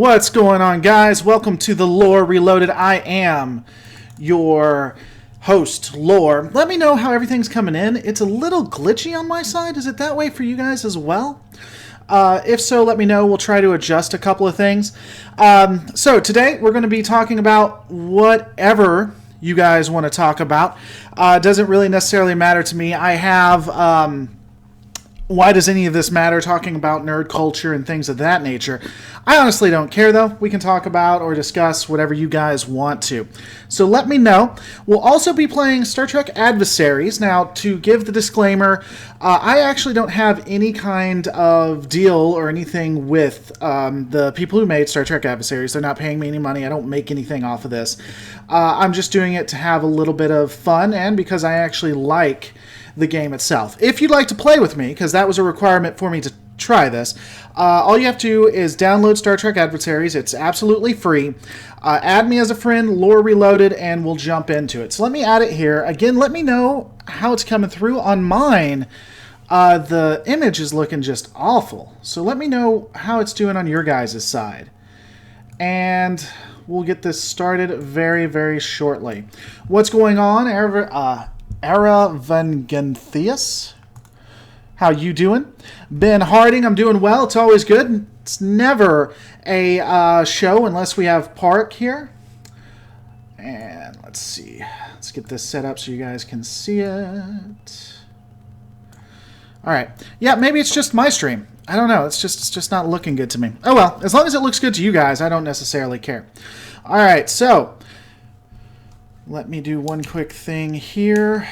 What's going on, guys? Welcome to the Lore Reloaded. I am your host, Lore. Let me know how everything's coming in. It's a little glitchy on my side. Is it that way for you guys as well? If so, let me know. We'll try to adjust a couple of things. So today we're going to be talking about whatever you guys want to talk about. Doesn't really necessarily matter to me. I have... why does any of this matter, talking about nerd culture and things of that nature? I honestly don't care, though. We can talk about or discuss whatever you guys want to. So let me know. We'll also be playing Star Trek Adversaries. Now, to give the disclaimer, I actually don't have any kind of deal or anything with the people who made Star Trek Adversaries. They're not paying me any money. I don't make anything off of this. I'm just doing it to have a little bit of fun and because I actually like the game itself. If you'd like to play with me, because that was a requirement for me to try this, all you have to do is download Star Trek Adversaries. It's absolutely free. Add me as a friend, Lore Reloaded, and we'll jump into it. So let me add it here. Again, let me know how it's coming through. On mine, the image is looking just awful. So let me know how it's doing on your guys' side. And we'll get this started very, very shortly. What's going on, Ara Van Genthius? How you doing? Ben Harding, I'm doing well. It's always good. It's never a show unless we have Park here. And let's see. Let's get this set up so you guys can see it. All right. Yeah, maybe it's just my stream. I don't know. It's just not looking good to me. Oh well, as long as it looks good to you guys, I don't necessarily care. All right, so let me do one quick thing here.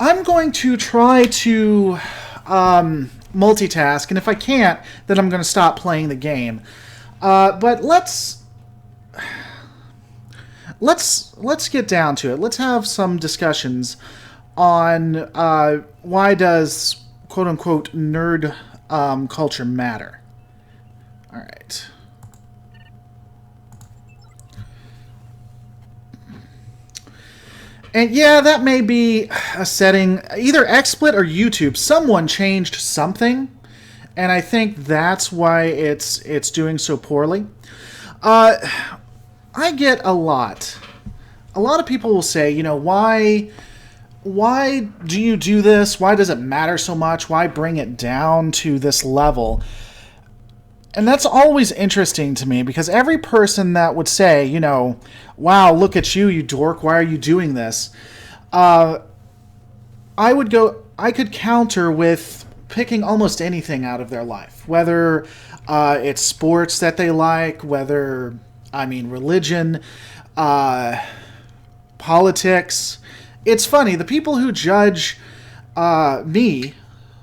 I'm going to try to multitask, and if I can't, then I'm going to stop playing the game. But let's get down to it. Let's have some discussions on why does quote-unquote nerd culture matter. All right. And yeah, that may be a setting, either XSplit or YouTube. Someone changed something, and I think that's why it's doing so poorly. I get a lot of people will say, you know, why do you do this? Why does it matter so much? Why bring it down to this level? And that's always interesting to me because every person that would say, you know, wow, look at you, you dork, why are you doing this? I could counter with picking almost anything out of their life, whether it's sports that they like, religion, politics. It's funny, the people who judge me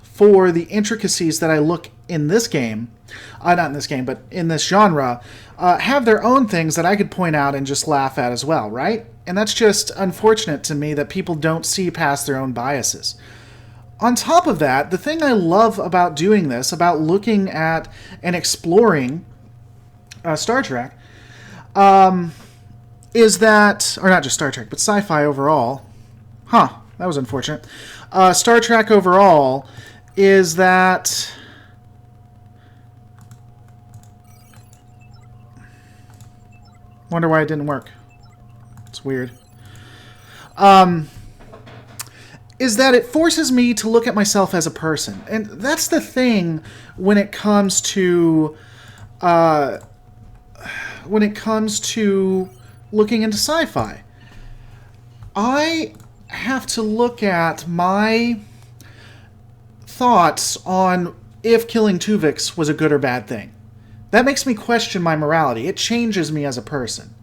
for the intricacies that I look in this game, not in this game, but in this genre, have their own things that I could point out and just laugh at as well, right? And that's just unfortunate to me that people don't see past their own biases. On top of that, the thing I love about doing this, about looking at and exploring Star Trek, is that, or not just Star Trek, but sci-fi overall. Huh, that was unfortunate. Star Trek overall is that... Wonder why it didn't work. It's weird. Is that it forces me to look at myself as a person. And that's the thing when it comes to... looking into sci-fi. I have to look at my thoughts on if killing Tuvix was a good or bad thing. That makes me question my morality. It changes me as a person.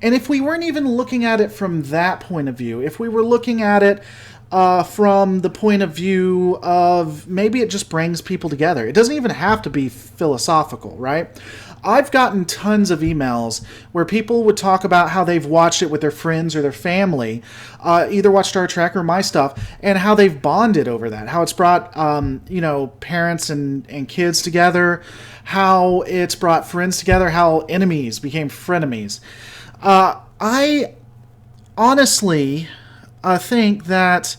And if we weren't even looking at it from that point of view, if we were looking at it from the point of view of maybe it just brings people together. It doesn't even have to be philosophical, right? I've gotten tons of emails where people would talk about how they've watched it with their friends or their family, either watch Star Trek or my stuff, and how they've bonded over that, how it's brought, parents and kids together, how it's brought friends together, how enemies became frenemies. I honestly think that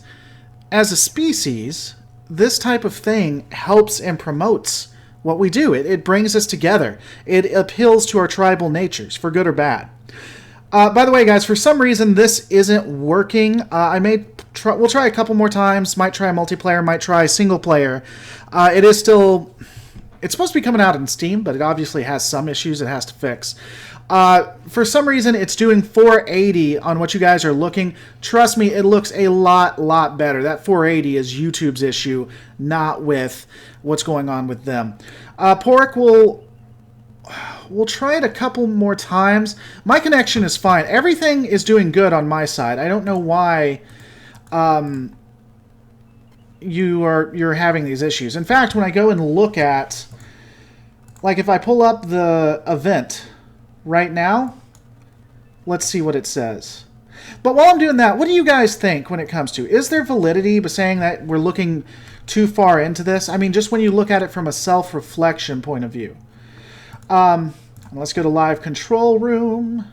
as a species, this type of thing helps and promotes what we do. It brings us together. It appeals to our tribal natures, for good or bad. By the way, guys, for some reason this isn't working. We'll try a couple more times. Might try multiplayer. Might try single player. It's supposed to be coming out in Steam, but it obviously has some issues it has to fix. For some reason, it's doing 480 on what you guys are looking. Trust me, it looks a lot better. That 480 is YouTube's issue, not with what's going on with them. Pork will... We'll try it a couple more times. My connection is fine. Everything is doing good on my side. I don't know why you're having these issues. In fact, when I go and look at, like, if I pull up the event right now, let's see what it says. But while I'm doing that, what do you guys think when it comes to, is there validity by saying that we're looking too far into this? I mean, just when you look at it from a self-reflection point of view. Let's go to live control room.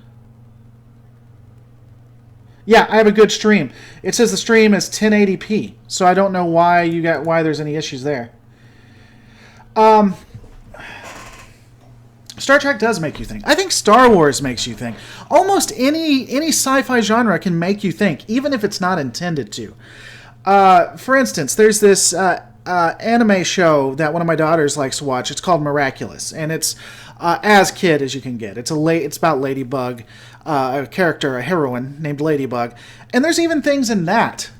Yeah, I have a good stream. It says the stream is 1080p, so I don't know why there's any issues there. Star Trek does make you think. I think Star Wars makes you think. Almost any sci-fi genre can make you think, even if it's not intended to. For instance, there's this anime show that one of my daughters likes to watch. It's called Miraculous, and it's as kid as you can get. It's about Ladybug, a character, a heroine named Ladybug, and there's even things in that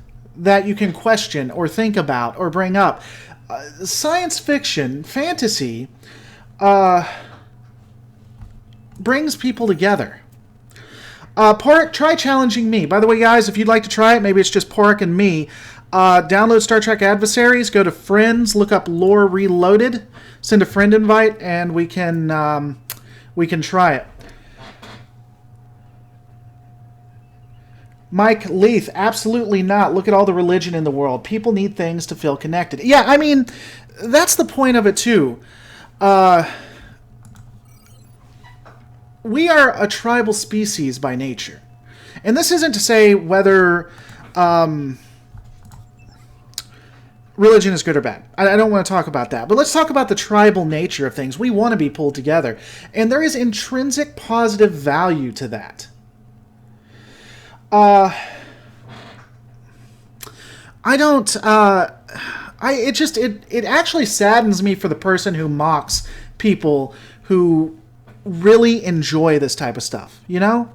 you can question or think about or bring up. Science fiction, fantasy, brings people together. Pork, try challenging me. By the way, guys, if you'd like to try it, maybe it's just Pork and me. Download Star Trek Adversaries, go to Friends, look up Lore Reloaded, send a friend invite, and we can try it. Mike Leith, absolutely not. Look at all the religion in the world. People need things to feel connected. Yeah, I mean, that's the point of it too. We are a tribal species by nature. And this isn't to say whether religion is good or bad. I don't want to talk about that. But let's talk about the tribal nature of things. We want to be pulled together. And there is intrinsic positive value to that. It actually saddens me for the person who mocks people who really enjoy this type of stuff, you know?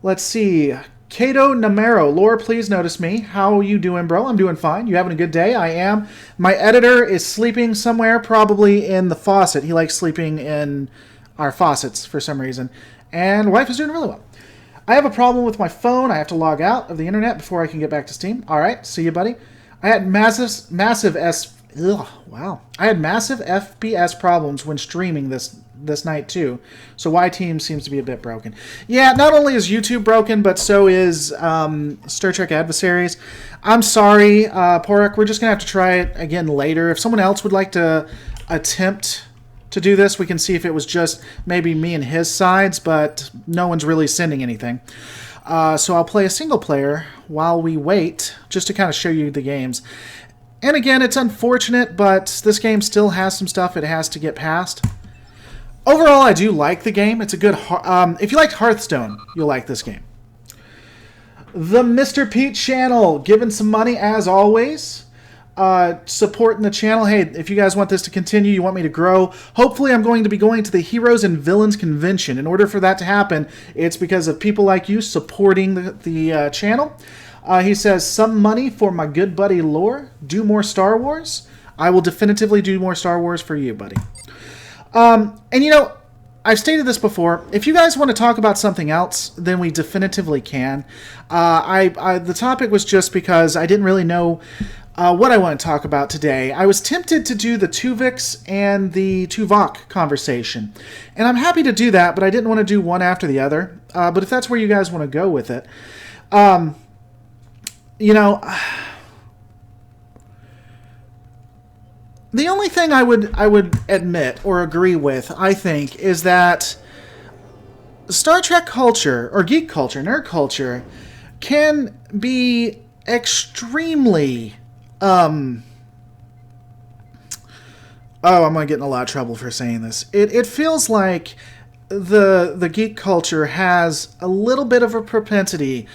Let's see. Kato Namero, Lore, please notice me. How you doing, bro? I'm doing fine. You having a good day? I am. My editor is sleeping somewhere, probably in the faucet. He likes sleeping in our faucets for some reason. And wife is doing really well. I have a problem with my phone. I have to log out of the internet before I can get back to Steam. All right, see you, buddy. I had massive FPS problems when streaming this night too. So Y-Team seems to be a bit broken. Yeah, not only is YouTube broken, but so is Star Trek Adversaries. I'm sorry, Porek. We're just gonna have to try it again later. If someone else would like to attempt to do this, we can see if it was just maybe me and his sides, but no one's really sending anything. So I'll play a single player while we wait, just to kind of show you the games. And again, it's unfortunate, but this game still has some stuff it has to get past. Overall, I do like the game. It's a good... if you liked Hearthstone, you'll like this game. The Mr. Pete channel, giving some money as always. Supporting the channel. Hey, if you guys want this to continue, you want me to grow, hopefully I'm going to be going to the Heroes and Villains Convention. In order for that to happen, it's because of people like you supporting the channel. He says, some money for my good buddy Lore. Do more Star Wars. I will definitively do more Star Wars for you, buddy. And you know, I've stated this before. If you guys want to talk about something else, then we definitively can. The topic was just because I didn't really know what I want to talk about today. I was tempted to do the Tuvix and the Tuvok conversation. And I'm happy to do that, but I didn't want to do one after the other. But if that's where you guys want to go with it. You know, the only thing I would admit or agree with, I think, is that Star Trek culture, or geek culture, nerd culture, can be extremely, oh, I'm going to get in a lot of trouble for saying this. It feels like the geek culture has a little bit of a propensity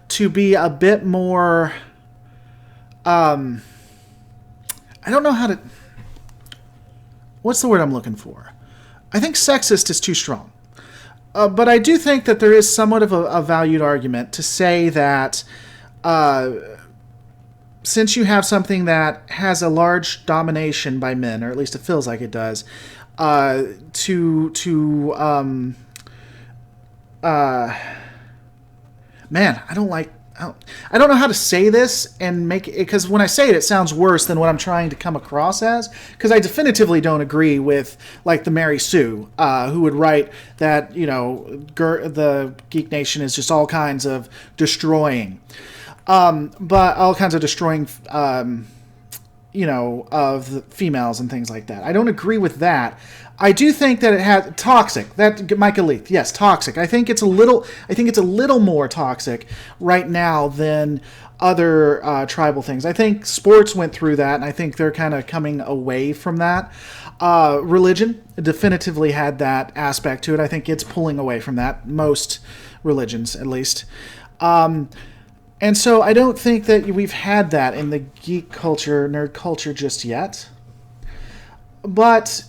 to be a bit more, I don't know how to, what's the word I'm looking for? I think sexist is too strong. But I do think that there is somewhat of a valued argument to say that since you have something that has a large domination by men, or at least it feels like it does, man, I don't know how to say this and make it, because when I say it, it sounds worse than what I'm trying to come across as, because I definitively don't agree with, like, the Mary Sue, who would write that, the Geek Nation is just all kinds of destroying. But all kinds of destroying, of the females and things like that. I don't agree with that. I do think that it has toxic. That Michael Leith, yes, toxic. I think it's a little more toxic right now than other tribal things. I think sports went through that, and I think they're kind of coming away from that. Religion definitively had that aspect to it. I think it's pulling away from that. Most religions, at least. And so I don't think that we've had that in the geek culture, nerd culture just yet. But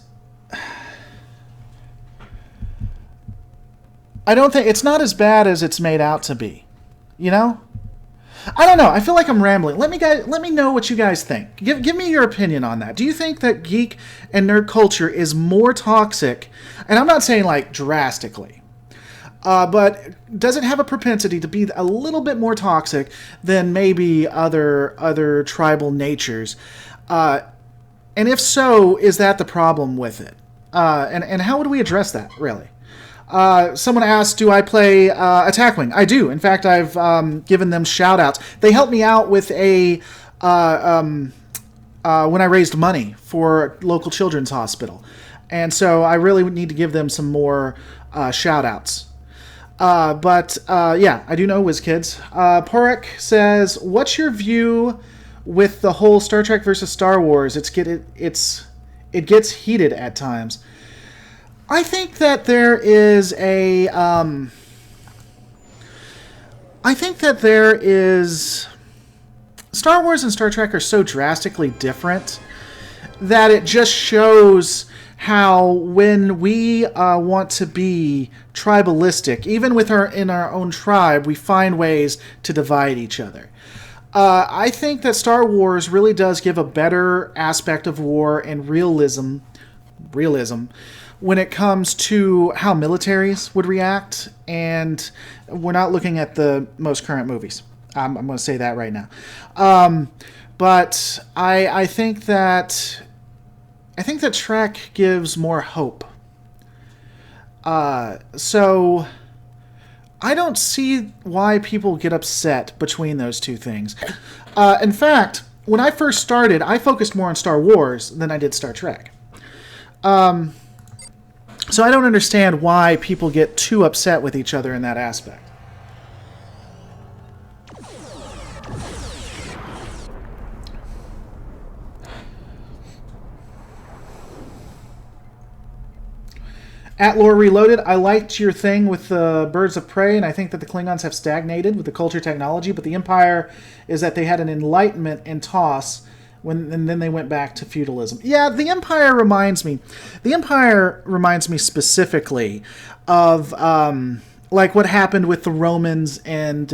I don't think it's not as bad as it's made out to be. I don't know. I feel like I'm rambling. Let me know what you guys think. Give me your opinion on that. Do you think that geek and nerd culture is more toxic? And I'm not saying like drastically. But does it have a propensity to be a little bit more toxic than maybe other tribal natures? And if so, is that the problem with it? And how would we address that, really? Someone asked, do I play Attack Wing? I do. In fact, I've given them shout-outs. They helped me out with when I raised money for local children's hospital. And so I really need to give them some more shout-outs. But I do know WizKids. Porek says, what's your view with the whole Star Trek versus Star Wars? It gets heated at times. I think that there is Star Wars and Star Trek are so drastically different that it just shows how when we want to be tribalistic, even in our own tribe, we find ways to divide each other. I think that Star Wars really does give a better aspect of war and realism when it comes to how militaries would react, and we're not looking at the most current movies. I'm going to say that right now. But I think that Trek gives more hope. So I don't see why people get upset between those two things. In fact, when I first started, I focused more on Star Wars than I did Star Trek. So I don't understand why people get too upset with each other in that aspect. At Lore Reloaded, I liked your thing with the Birds of Prey, and I think that the Klingons have stagnated with the culture technology, but the Empire is that they had an enlightenment in TOS, and then they went back to feudalism. Yeah, the Empire reminds me specifically of like what happened with the Romans and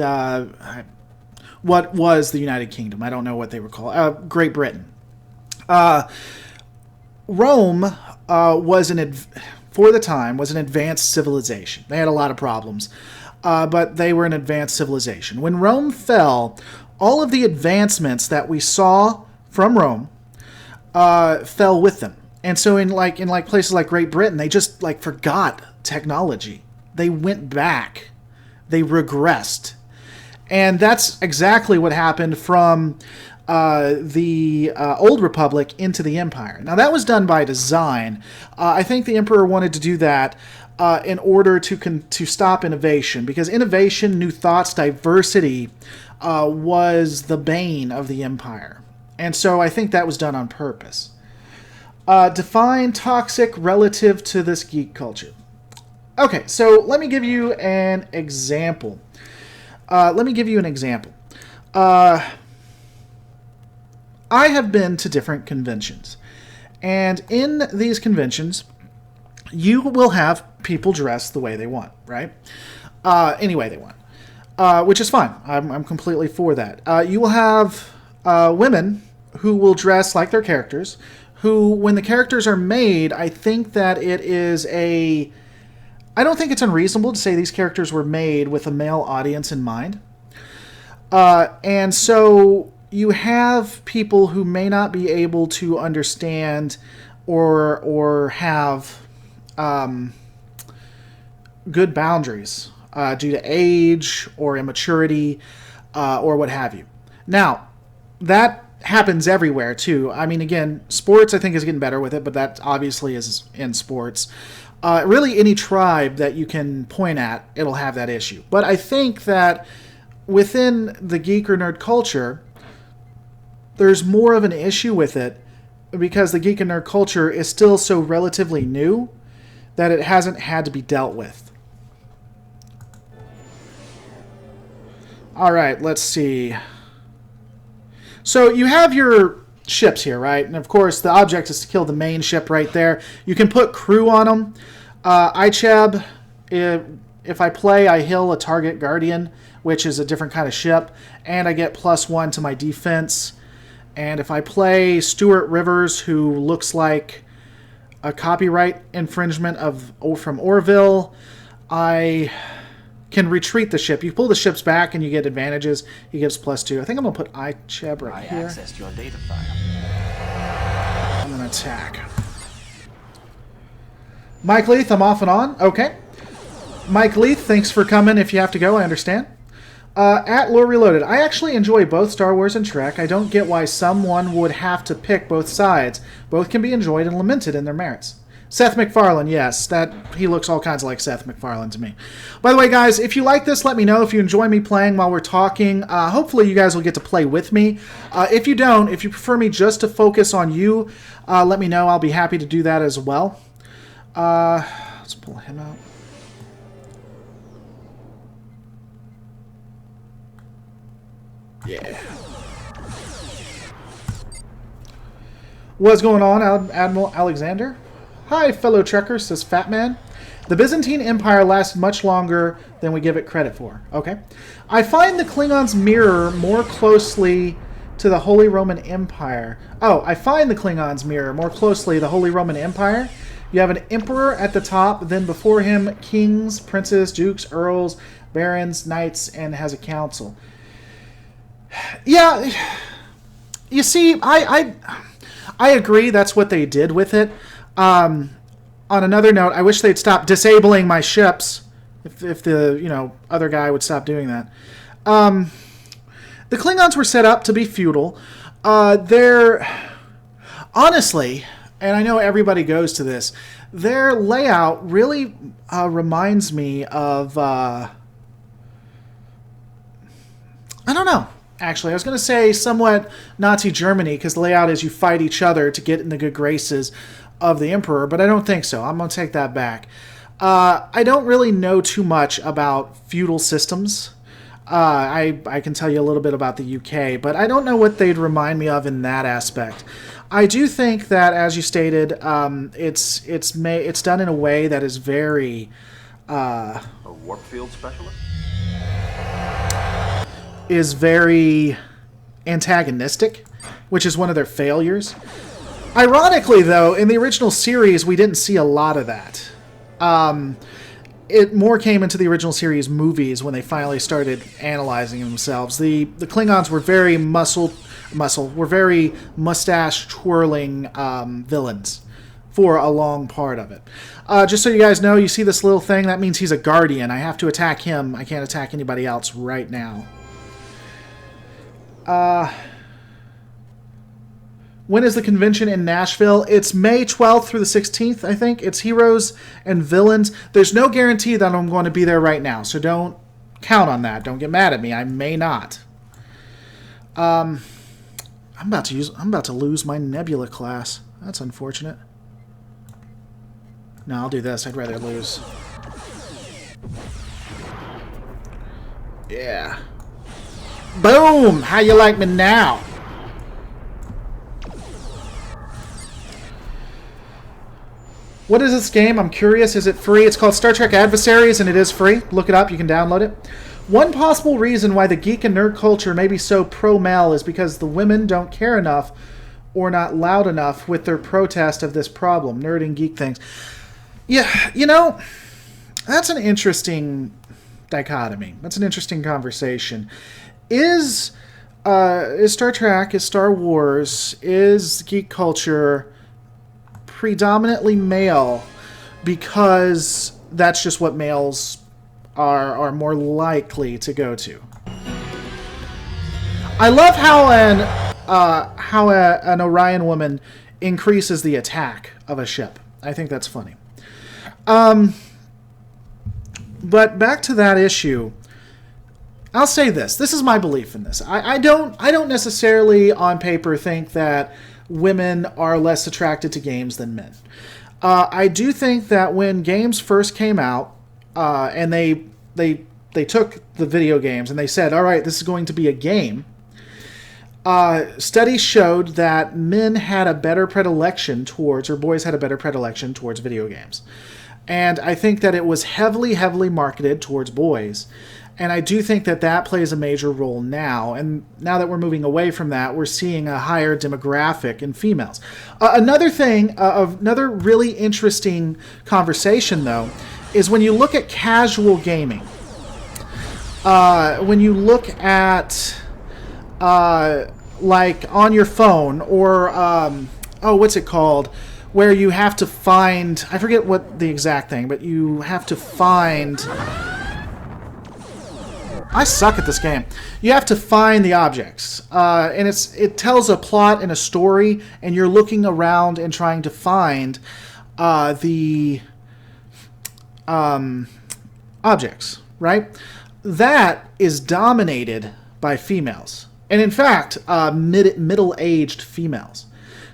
what was the United Kingdom. I don't know what they were called. Great Britain. Rome for the time, was an advanced civilization. They had a lot of problems, but they were an advanced civilization. When Rome fell, all of the advancements that we saw from Rome fell with them. And so in places like Great Britain, they just forgot technology. They went back. They regressed. And that's exactly what happened from the Old Republic into the Empire. Now, that was done by design. I think the Emperor wanted to do that in order to stop innovation, because innovation, new thoughts, diversity was the bane of the Empire. And so I think that was done on purpose. Define toxic relative to this geek culture. Okay, so let me give you an example. I have been to different conventions. And in these conventions, you will have people dress the way they want, right? Any way they want, which is fine. I'm completely for that. You will have women who will dress like their characters, who, when the characters are made, I think that it is a... I don't think it's unreasonable to say these characters were made with a male audience in mind. And so you have people who may not be able to understand or have good boundaries due to age or immaturity or what have you. Now, that happens everywhere too. I mean, again, sports I think is getting better with it, but that obviously is in sports. Really, any tribe that you can point at, it'll have that issue. But I think that within the geek or nerd culture, there's more of an issue with it because the geek and nerd culture is still so relatively new that it hasn't had to be dealt with. All right, let's see. So you have your ships here, right? And of course, the object is to kill the main ship right there. You can put crew on them. Icheb, if I play, I heal a target guardian, which is a different kind of ship, and I get +1 to my defense. And if I play Stuart Rivers, who looks like a copyright infringement from Orville, I can retreat the ship. You pull the ships back and you get advantages. He gives +2. I think I'm going to put Icheb right here. I accessed your data file. I'm going to attack. Mike Leith, I'm off and on. Okay. Mike Leith, thanks for coming. If you have to go, I understand. At Lore Reloaded, I actually enjoy both Star Wars and Trek. I don't get why someone would have to pick both sides. Both can be enjoyed and lamented in their merits. Seth MacFarlane, yes, he looks all kinds of like Seth MacFarlane to me. By the way, guys, if you like this, let me know. If you enjoy me playing while we're talking, hopefully you guys will get to play with me. If you don't, if you prefer me just to focus on you, let me know. I'll be happy to do that as well. Let's pull him out. Yeah. What's going on, Admiral Alexander? Hi, fellow Trekker, says Fat Man. The Byzantine Empire lasts much longer than we give it credit for. Okay. I find the Klingons mirror more closely to the Holy Roman Empire. Oh, I find the Klingons mirror more closely the Holy Roman Empire. You have an emperor at the top, then before him, kings, princes, dukes, earls, barons, knights, and has a council. Yeah, you see, I agree that's what they did with it. On another note, I wish they'd stop disabling my ships. If the other guy would stop doing that. The Klingons were set up to be feudal. They're honestly, and I know everybody goes to this, their layout really reminds me of I don't know. Actually, I was going to say somewhat Nazi Germany, because the layout is you fight each other to get in the good graces of the Emperor, but I don't think so. I'm going to take that back. I don't really know too much about feudal systems. I can tell you a little bit about the UK, but I don't know what they'd remind me of in that aspect. I do think that, as you stated, it's done in a way that is very... a warp field specialist? Is very antagonistic, which is one of their failures. Ironically, though, in the original series, we didn't see a lot of that. It more came into the original series movies when they finally started analyzing themselves. The Klingons were very were very mustache-twirling villains for a long part of it. Just so you guys know, you see this little thing, that means he's a guardian. I have to attack him. I can't attack anybody else right now. When is the convention in Nashville? It's May 12th through the 16th, I think. It's Heroes and Villains. There's no guarantee that I'm going to be there right now, so don't count on that. Don't get mad at me. I may not. I'm about to lose my Nebula class. That's unfortunate. No, I'll do this. I'd rather lose. Yeah. Boom! How you like me now? What is this game? I'm curious. Is it free? It's called Star Trek Adversaries, and it is free. Look it up. You can download it. One possible reason why the geek and nerd culture may be so pro-male is because the women don't care enough or not loud enough with their protest of this problem. Nerd and geek things. Yeah, you know, that's an interesting dichotomy. That's an interesting conversation. Is Star Trek, is Star Wars, is geek culture predominantly male because that's just what males are more likely to go to? I love how an Orion woman increases the attack of a ship. I think that's funny. But back to that issue, I'll say this. This is my belief in this. I don't necessarily on paper think that women are less attracted to games than men. I do think that when games first came out, and they took the video games and they said, all right, this is going to be a game, studies showed that men had a better predilection towards, or boys had a better predilection towards video games. And I think that it was heavily marketed towards boys. And I do think that that plays a major role now. And now that we're moving away from that, we're seeing a higher demographic in females. Another thing, another really interesting conversation, though, is when you look at casual gaming. When you look at, like, on your phone, or, what's it called? Where you have to find, I forget what the exact thing, but you have to find... I suck at this game. You have to find the objects, and it tells a plot and a story, and you're looking around and trying to find the objects, right? That is dominated by females, and in fact, middle-aged females.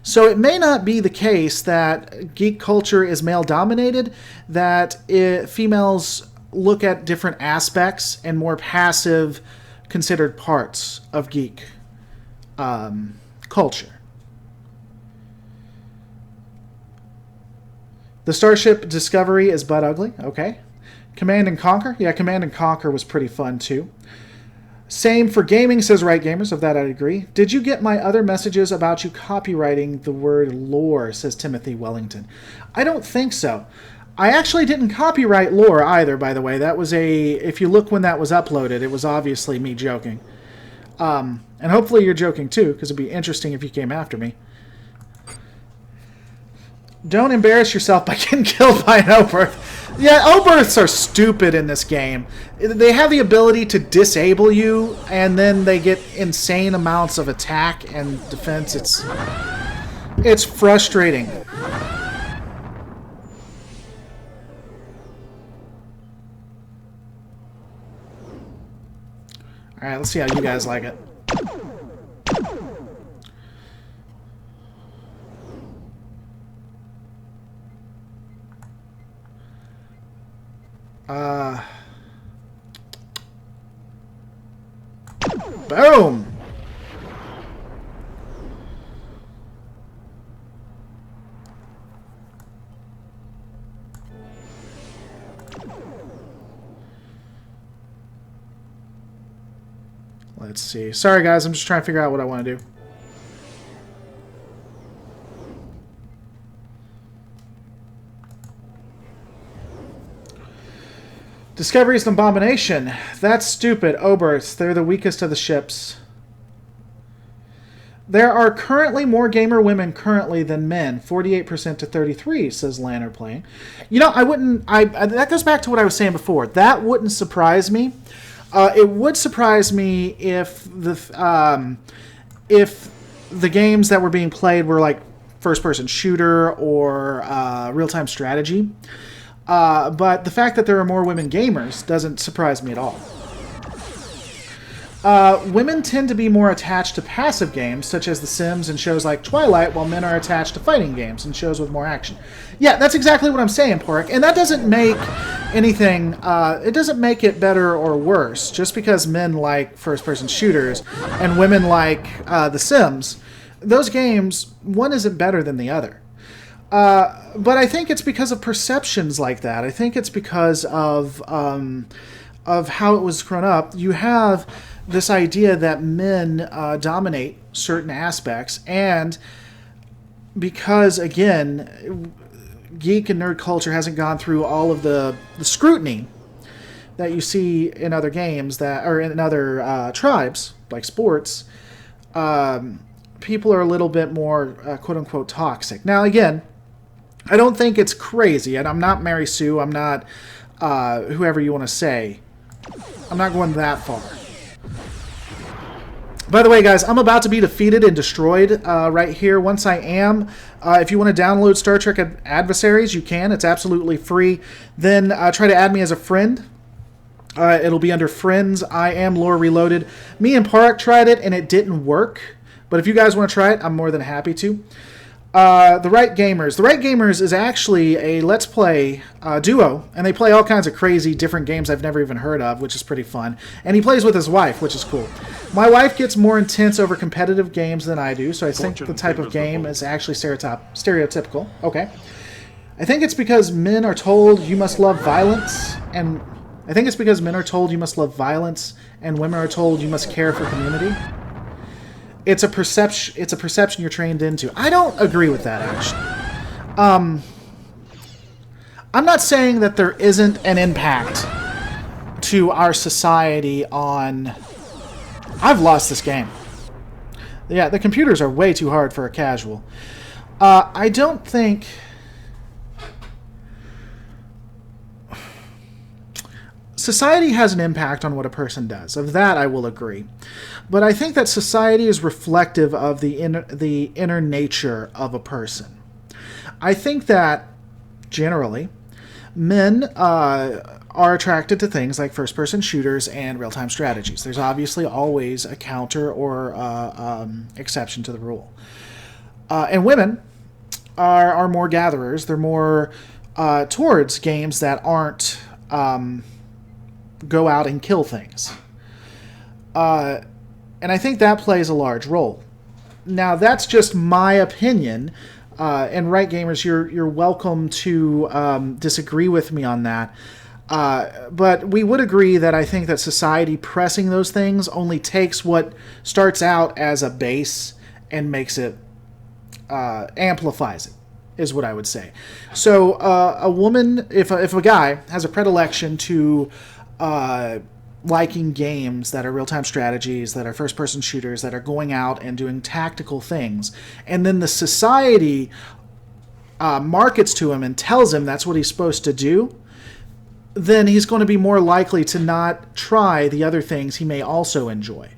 So it may not be the case that geek culture is male-dominated, that females look at different aspects and more passive considered parts of geek culture. The Starship Discovery is butt ugly. Okay. Command and Conquer. Yeah, Command and Conquer was pretty fun too. Same for gaming, says Right Gamers. Of that I agree. Did you get my other messages about you copywriting the word lore, says Timothy Wellington. I don't think so. I actually didn't copyright lore either, by the way. That was if you look when that was uploaded, it was obviously me joking. And hopefully you're joking too, because it'd be interesting if you came after me. Don't embarrass yourself by getting killed by an Oberth. Yeah, Oberths are stupid in this game. They have the ability to disable you, and then they get insane amounts of attack and defense. It's frustrating. Alright, let's see how you guys like it. Boom! Let's see. Sorry, guys. I'm just trying to figure out what I want to do. Discovery is an abomination. That's stupid. Oberths. They're the weakest of the ships. There are currently more gamer women currently than men. 48% to 33%, says Lanner Playing. You know, I wouldn't... that goes back to what I was saying before. That wouldn't surprise me. It would surprise me if the games that were being played were like first-person shooter or real-time strategy. But the fact that there are more women gamers doesn't surprise me at all. Women tend to be more attached to passive games, such as The Sims and shows like Twilight, while men are attached to fighting games and shows with more action. Yeah, that's exactly what I'm saying, Pork. And that doesn't make anything, it doesn't make it better or worse. Just because men like first-person shooters and women like The Sims, those games, one isn't better than the other. But I think it's because of perceptions like that. I think it's because of how it was grown up. You have this idea that men dominate certain aspects, and because, again, geek and nerd culture hasn't gone through all of the scrutiny that you see in other games that, or in other tribes, like sports, people are a little bit more quote-unquote toxic. Now, again, I don't think it's crazy, and I'm not Mary Sue, I'm not whoever you want to say. I'm not going that far. By the way, guys, I'm about to be defeated and destroyed right here. Once I am, if you want to download Star Trek Adversaries, you can. It's absolutely free. Then try to add me as a friend. It'll be under Friends. I am Lore Reloaded. Me and Parak tried it, and it didn't work. But if you guys want to try it, I'm more than happy to. The Right Gamers. The Right Gamers is actually a Let's Play duo, and they play all kinds of crazy different games I've never even heard of, which is pretty fun. And he plays with his wife, which is cool. My wife gets more intense over competitive games than I do, so I think the type of game is actually stereotypical. Okay. I think it's because men are told you must love violence, and women are told you must care for community. It's a perception you're trained into. I don't agree with that, actually. I'm not saying that there isn't an impact to our society on... I've lost this game. Yeah, the computers are way too hard for a casual. I don't think... Society has an impact on what a person does. Of that, I will agree. But I think that society is reflective of the inner nature of a person. I think that, generally, men are attracted to things like first-person shooters and real-time strategies. There's obviously always a counter or exception to the rule. And women are more gatherers. They're more towards games that aren't... go out and kill things. And I think that plays a large role. Now, that's just my opinion, and Right Gamers, you're welcome to disagree with me on that. But we would agree that I think that society pressing those things only takes what starts out as a base and makes it, amplifies it, is what I would say. So a woman, if a guy has a predilection to liking games that are real-time strategies, that are first-person shooters, that are going out and doing tactical things, and then the society markets to him and tells him that's what he's supposed to do, then he's going to be more likely to not try the other things he may also enjoy.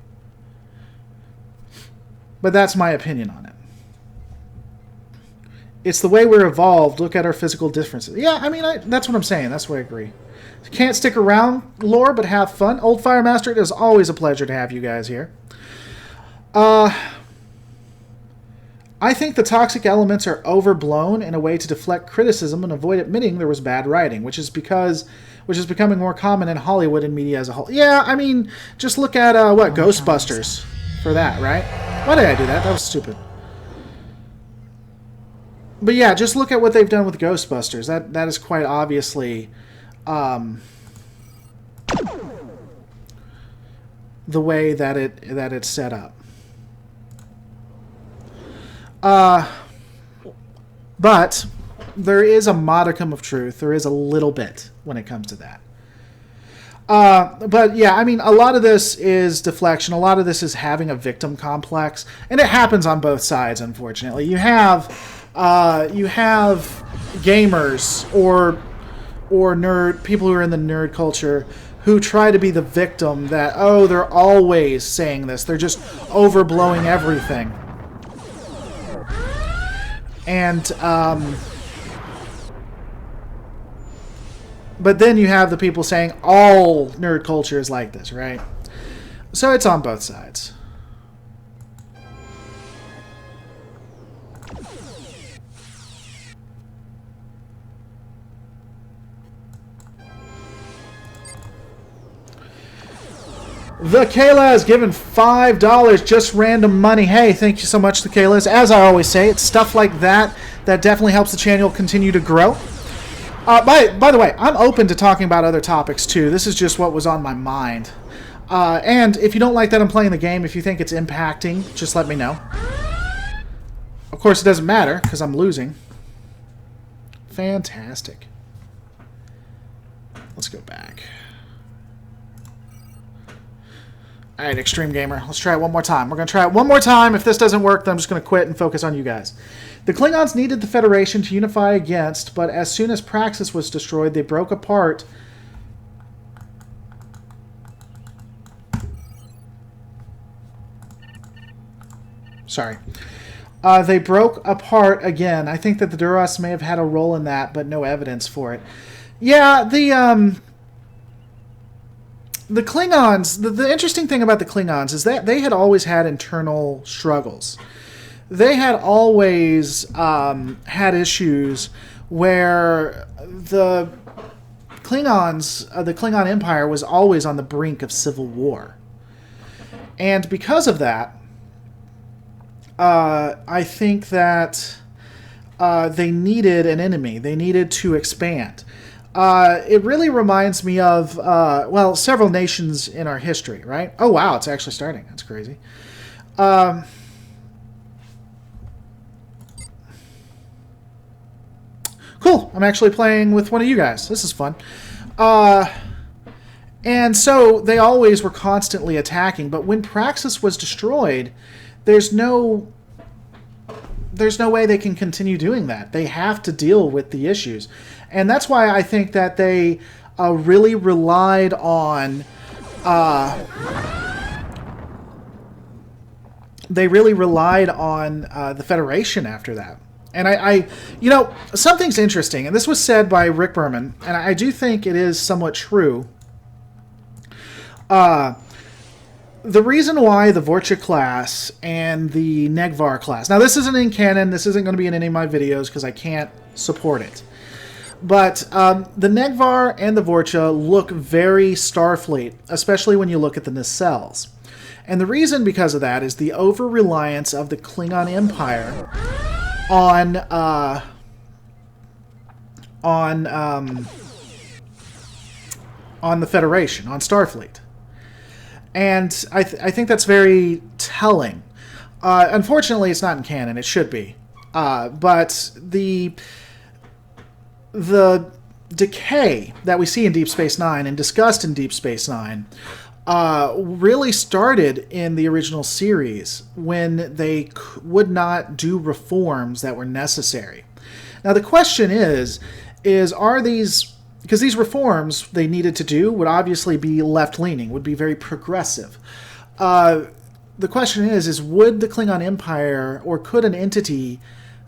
But that's my opinion on it. It's the way we're evolved. Look at our physical differences. Yeah, I mean, that's what I'm saying. That's what I agree. Can't stick around, Lore, but have fun. Old Fire Master, it is always a pleasure to have you guys here. I think the toxic elements are overblown in a way to deflect criticism and avoid admitting there was bad writing, which is becoming more common in Hollywood and media as a whole. Yeah, I mean, just look at Ghostbusters for that, right? Why did I do that? That was stupid. But yeah, just look at what they've done with Ghostbusters. That is quite obviously the way that it's set up. But there is a modicum of truth. There is a little bit when it comes to that. But yeah, I mean, a lot of this is deflection. A lot of this is having a victim complex, and it happens on both sides. Unfortunately, you have gamers or nerd people who are in the nerd culture who try to be the victim. That they're always saying this. They're just overblowing everything. And, but then you have the people saying all nerd culture is like this, right? So it's on both sides. The Kayla has given $5, just random money. Hey, thank you so much, the Kaylas. As I always say, it's stuff like that that definitely helps the channel continue to grow. By the way, I'm open to talking about other topics too. This is just what was on my mind. And if you don't like that I'm playing the game, if you think it's impacting, just let me know. Of course, it doesn't matter because I'm losing. Fantastic. Let's go back. Alright, Extreme Gamer. Let's try it one more time. We're going to try it one more time. If this doesn't work, then I'm just going to quit and focus on you guys. The Klingons needed the Federation to unify against, but as soon as Praxis was destroyed, they broke apart. Sorry. They broke apart again. I think that the Duras may have had a role in that, but no evidence for it. Yeah, the Klingons, the interesting thing about the Klingons is that they had always had internal struggles. They had always had issues where the Klingons, the Klingon Empire was always on the brink of civil war. And because of that, I think that they needed an enemy. They needed to expand. It really reminds me of, well, several nations in our history, right? Oh, wow, it's actually starting. That's crazy. Cool. I'm actually playing with one of you guys. This is fun. And so they always were constantly attacking, but when Praxis was destroyed, there's no way they can continue doing that. They have to deal with the issues. And that's why I think that they really relied on the Federation after that. And I you know, something's interesting, and this was said by Rick Berman, and I do think it is somewhat true. The reason why the Vorcha class and the Negvar class... Now, this isn't in canon. This isn't going to be in any of my videos because I can't support it. But the Negvar and the Vorcha look very Starfleet, especially when you look at the nacelles. And the reason because of that is the over-reliance of the Klingon Empire on the Federation, on Starfleet. And I think that's very telling. Unfortunately, it's not in canon. It should be. But the decay that we see in Deep Space Nine and discussed in Deep Space Nine really started in the original series when they would not do reforms that were necessary. Now, the question is are these... Because these reforms they needed to do would obviously be left-leaning, would be very progressive. The question is would the Klingon Empire, or could an entity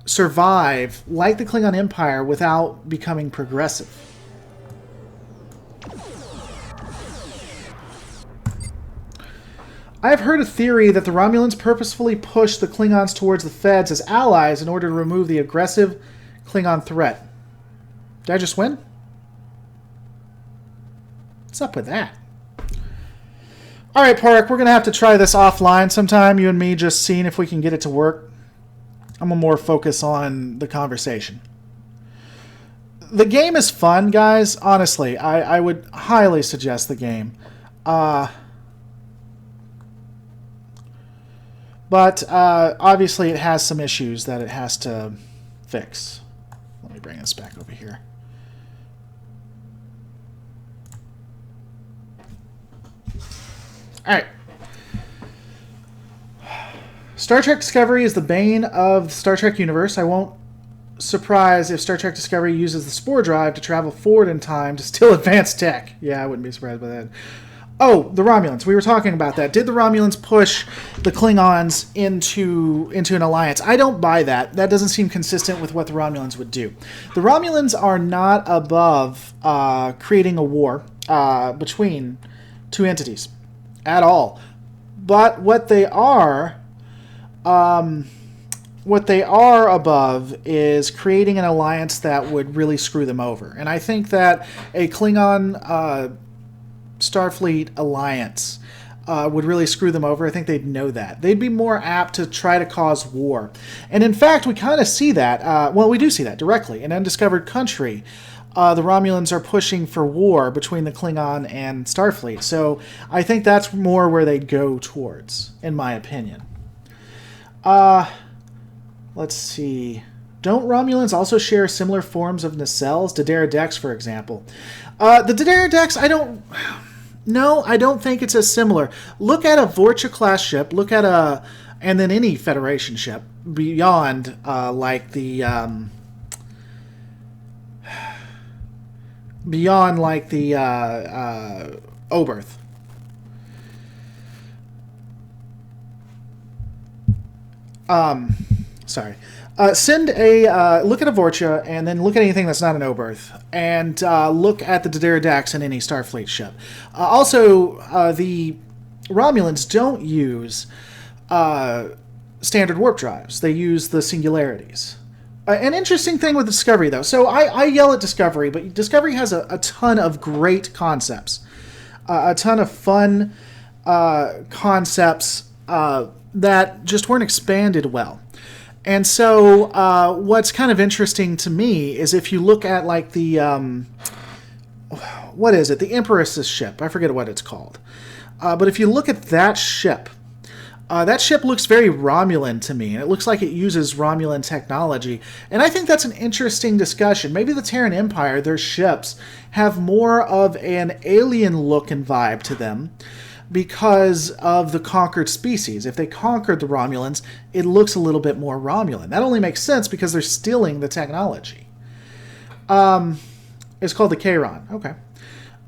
survive like the Klingon Empire without becoming progressive? I have heard a theory that the Romulans purposefully pushed the Klingons towards the Feds as allies in order to remove the aggressive Klingon threat. Did I just win? What's up with that? Alright, Park, we're going to have to try this offline sometime, you and me, just seeing if we can get it to work. I'm going to more focus on the conversation. The game is fun, guys. Honestly, I would highly suggest the game. But obviously it has some issues that it has to fix. Let me bring this back over here. Alright. Star Trek Discovery is the bane of the Star Trek universe. I won't surprise if Star Trek Discovery uses the Spore Drive to travel forward in time to steal advanced tech. Yeah, I wouldn't be surprised by that. Oh, the Romulans. We were talking about that. Did the Romulans push the Klingons into an alliance? I don't buy that. That doesn't seem consistent with what the Romulans would do. The Romulans are not above creating a war between two entities at all. But what they are above is creating an alliance that would really screw them over. And I think that a Klingon Starfleet alliance would really screw them over. I think they'd know that. They'd be more apt to try to cause war. And in fact, we kind of see that. We do see that directly. In Undiscovered Country, the Romulans are pushing for war between the Klingon and Starfleet. So I think that's more where they'd go towards, in my opinion. Let's see. Don't Romulans also share similar forms of nacelles? Dideridex, for example. The Dideridex, I don't think it's as similar. Look at a Vorcha-class ship. And then any Federation ship beyond, Oberth. Sorry. Look at a Vorcha, and then look at anything that's not an Oberth, and look at the Dideridax in any Starfleet ship. The Romulans don't use standard warp drives. They use the singularities. An interesting thing with Discovery, though. So I yell at Discovery, but Discovery has a ton of great concepts. A ton of fun concepts that just weren't expanded well. And so what's kind of interesting to me is if you look at like the, the Empress's ship. I forget what it's called. But if you look at that ship looks very Romulan to me, and it looks like it uses Romulan technology. And I think that's an interesting discussion. Maybe the Terran Empire, their ships, have more of an alien look and vibe to them because of the conquered species. If they conquered the Romulans, it looks a little bit more Romulan. That only makes sense because they're stealing the technology. It's called the Charon. Okay.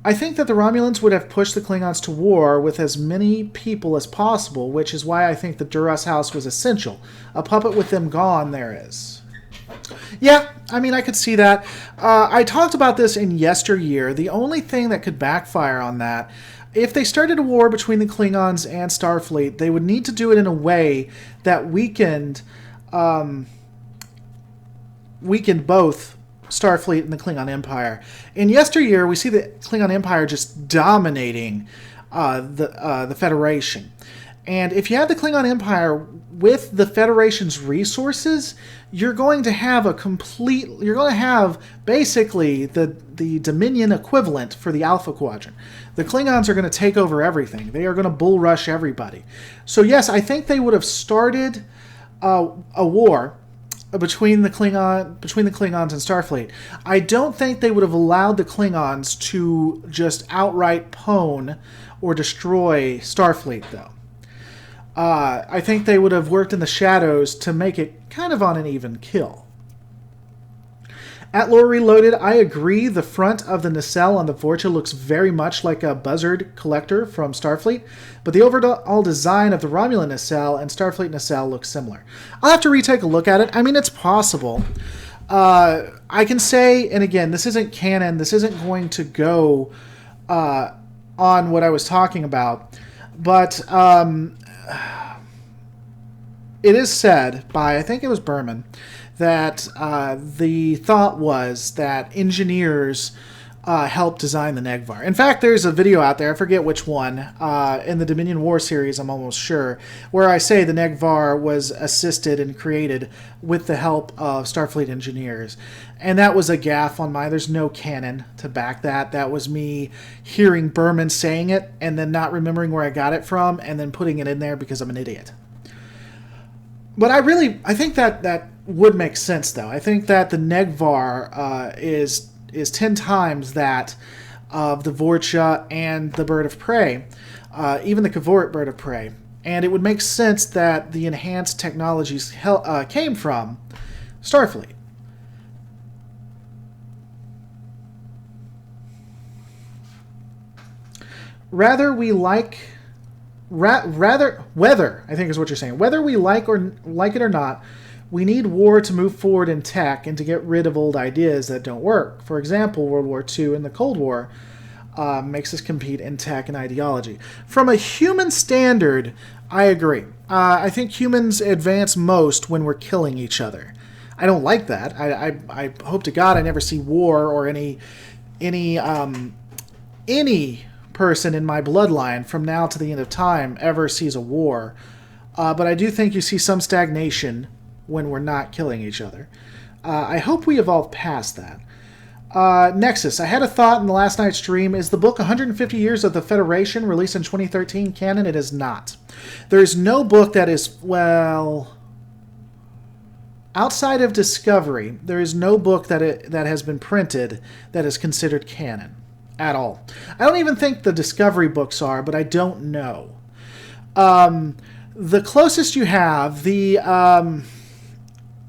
I think that the Romulans would have pushed the Klingons to war with as many people as possible, which is why I think the Duras house was essential. A puppet with them gone, there is. Yeah, I could see that. I talked about this in yesteryear. The only thing that could backfire on that, if they started a war between the Klingons and Starfleet, they would need to do it in a way that weakened both Starfleet and the Klingon Empire. In yesteryear, we see the Klingon Empire just dominating the Federation. And if you have the Klingon Empire with the Federation's resources, you're going to have basically the Dominion equivalent for the Alpha Quadrant. The Klingons are going to take over everything. They are going to bull rush everybody. So yes, I think they would have started a war between the Klingons and Starfleet. I don't think they would have allowed the Klingons to just outright pwn or destroy Starfleet, though. I think they would have worked in the shadows to make it kind of on an even kill. At Lore Reloaded, I agree the front of the nacelle on the Vorcha looks very much like a buzzard collector from Starfleet, but the overall design of the Romulan nacelle and Starfleet nacelle looks similar. I'll have to retake a look at it. It's possible. I can say, and again, this isn't canon, this isn't going to go on what I was talking about, but it is said by, I think it was Berman, that the thought was that engineers helped design the Negvar. In fact, there's a video out there, I forget which one, in the Dominion War series, I'm almost sure, where I say the Negvar was assisted and created with the help of Starfleet engineers. And that was a gaffe on mine. There's no canon to back that. That was me hearing Berman saying it and then not remembering where I got it from and then putting it in there because I'm an idiot. But I think that would make sense, though. I think that the Negvar is 10 times that of the Vorcha and the Bird of Prey, even the Kavorit Bird of Prey. And it would make sense that the enhanced technologies came from Starfleet. Rather we like... whether, I think is what you're saying, whether we like it or not, we need war to move forward in tech and to get rid of old ideas that don't work. For example, World War II and the Cold War makes us compete in tech and ideology. From a human standard, I agree. I think humans advance most when we're killing each other. I don't like that. I hope to God I never see war or any person in my bloodline from now to the end of time ever sees a war. But I do think you see some stagnation when we're not killing each other. I hope we evolve past that. Nexus, I had a thought in the last night's stream. Is the book 150 Years of the Federation, released in 2013, canon? It is not. There is no book that is, well... outside of Discovery, there is no book that has been printed that is considered canon. At all. I don't even think the Discovery books are, but I don't know. The closest you have,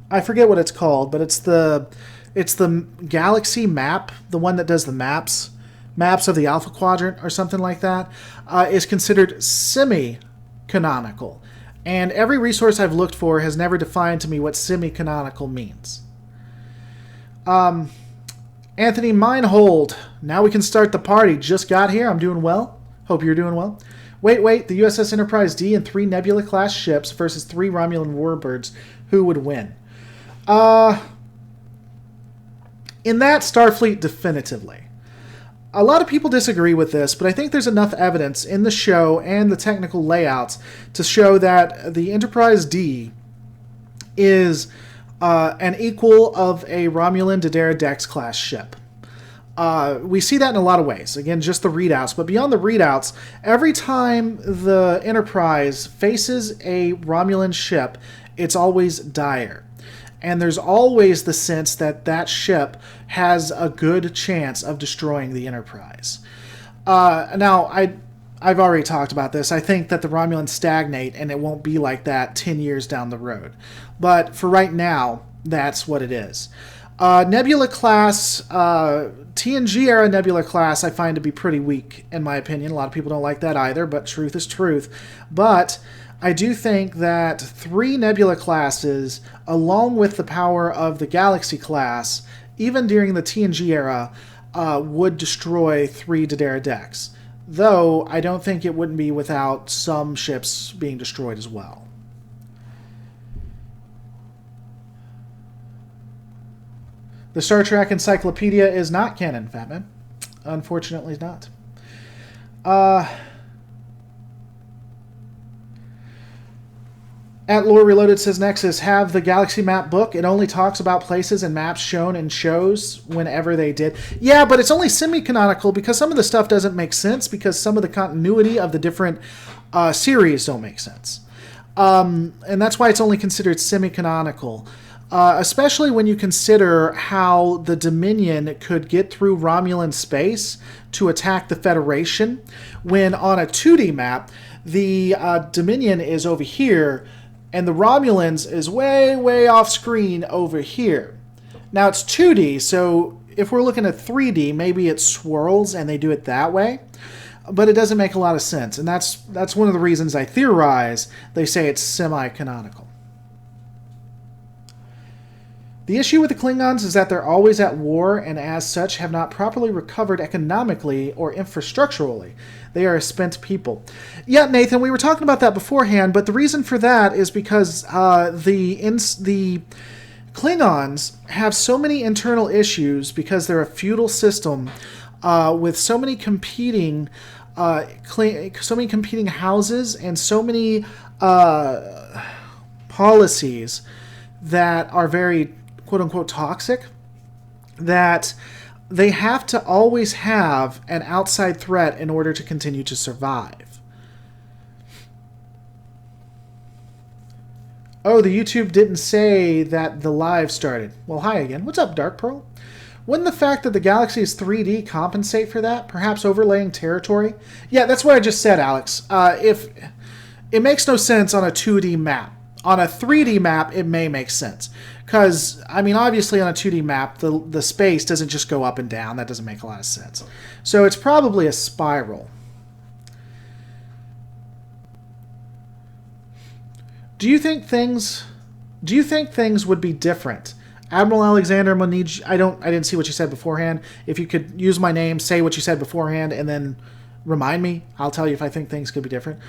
I forget what it's called, but it's the Galaxy map, the one that does the maps of the Alpha Quadrant or something like that, is considered semi-canonical. And every resource I've looked for has never defined to me what semi-canonical means. Anthony Minehold, now we can start the party. Just got here. I'm doing well. Hope you're doing well. Wait. The USS Enterprise D and 3 Nebula-class ships versus 3 Romulan warbirds. Who would win? In that, Starfleet definitively. A lot of people disagree with this, but I think there's enough evidence in the show and the technical layouts to show that the Enterprise D is an equal of a Romulan Didera Dex class ship. We see that in a lot of ways. Again, just the readouts. But beyond the readouts, every time the Enterprise faces a Romulan ship, it's always dire. And there's always the sense that that ship has a good chance of destroying the Enterprise. Now, I've already talked about this. I think that the Romulans stagnate, and it won't be like that 10 years down the road. But for right now, that's what it is. Nebula class, TNG era Nebula class, I find to be pretty weak, in my opinion. A lot of people don't like that either, but truth is truth. But I do think that 3 Nebula classes, along with the power of the Galaxy class, even during the TNG era, would destroy 3 Didera Dex. Though, I don't think it wouldn't be without some ships being destroyed as well. The Star Trek Encyclopedia is not canon, Fatman. Unfortunately not. At Lore Reloaded says Nexus, have the Galaxy Map book. It only talks about places and maps shown in shows whenever they did. Yeah, but it's only semi-canonical because some of the stuff doesn't make sense because some of the continuity of the different series don't make sense. And that's why it's only considered semi-canonical. Especially when you consider how the Dominion could get through Romulan space to attack the Federation, when on a 2D map, the Dominion is over here, and the Romulans is way, way off screen over here. Now it's 2D, so if we're looking at 3D, maybe it swirls and they do it that way, but it doesn't make a lot of sense, and that's one of the reasons I theorize they say it's semi-canonical. The issue with the Klingons is that they're always at war and as such have not properly recovered economically or infrastructurally. They are a spent people. Yeah, Nathan, we were talking about that beforehand, but the reason for that is because the Klingons have so many internal issues because they're a feudal system with so many competing houses and so many policies that are very quote-unquote toxic, that they have to always have an outside threat in order to continue to survive. Oh, the YouTube didn't say that the live started. Well, hi again. What's up, Dark Pearl? Wouldn't the fact that the galaxy is 3D compensate for that? Perhaps overlaying territory? Yeah, that's what I just said, Alex. If it makes no sense on a 2D map. On a 3D map, it may make sense. Because, I mean, obviously on a 2D map, the space doesn't just go up and down. That doesn't make a lot of sense. So it's probably a spiral. Do you think things would be different? Admiral Alexander, I'm gonna need you, I didn't see what you said beforehand. If you could use my name, say what you said beforehand, and then remind me, I'll tell you if I think things could be different.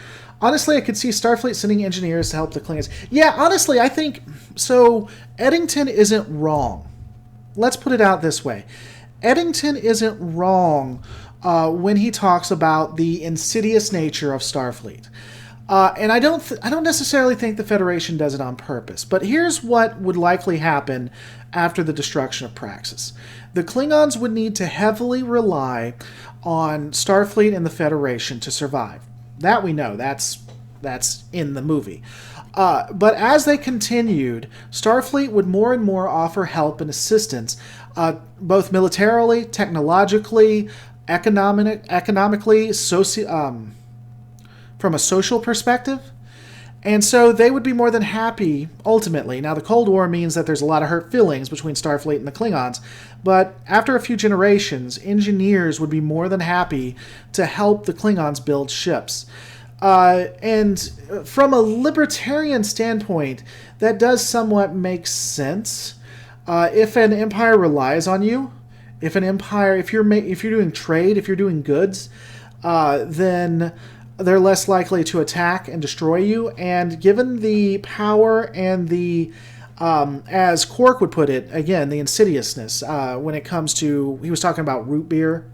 Honestly, I could see Starfleet sending engineers to help the Klingons. Yeah, honestly, I think so. Eddington isn't wrong. Let's put it out this way. Eddington isn't wrong when he talks about the insidious nature of Starfleet. And I don't necessarily think the Federation does it on purpose. But here's what would likely happen after the destruction of Praxis. The Klingons would need to heavily rely on Starfleet and the Federation to survive. That we know. That's in the movie. But as they continued, Starfleet would more and more offer help and assistance, both militarily, technologically, economically, from a social perspective. And so they would be more than happy, ultimately. Now, the Cold War means that there's a lot of hurt feelings between Starfleet and the Klingons, but after a few generations, engineers would be more than happy to help the Klingons build ships. And from a libertarian standpoint, that does somewhat make sense. If an empire relies on you, if you're doing trade, if you're doing goods, then they're less likely to attack and destroy you. And given the power and the, as Quark would put it, again, the insidiousness, when it comes to, he was talking about root beer,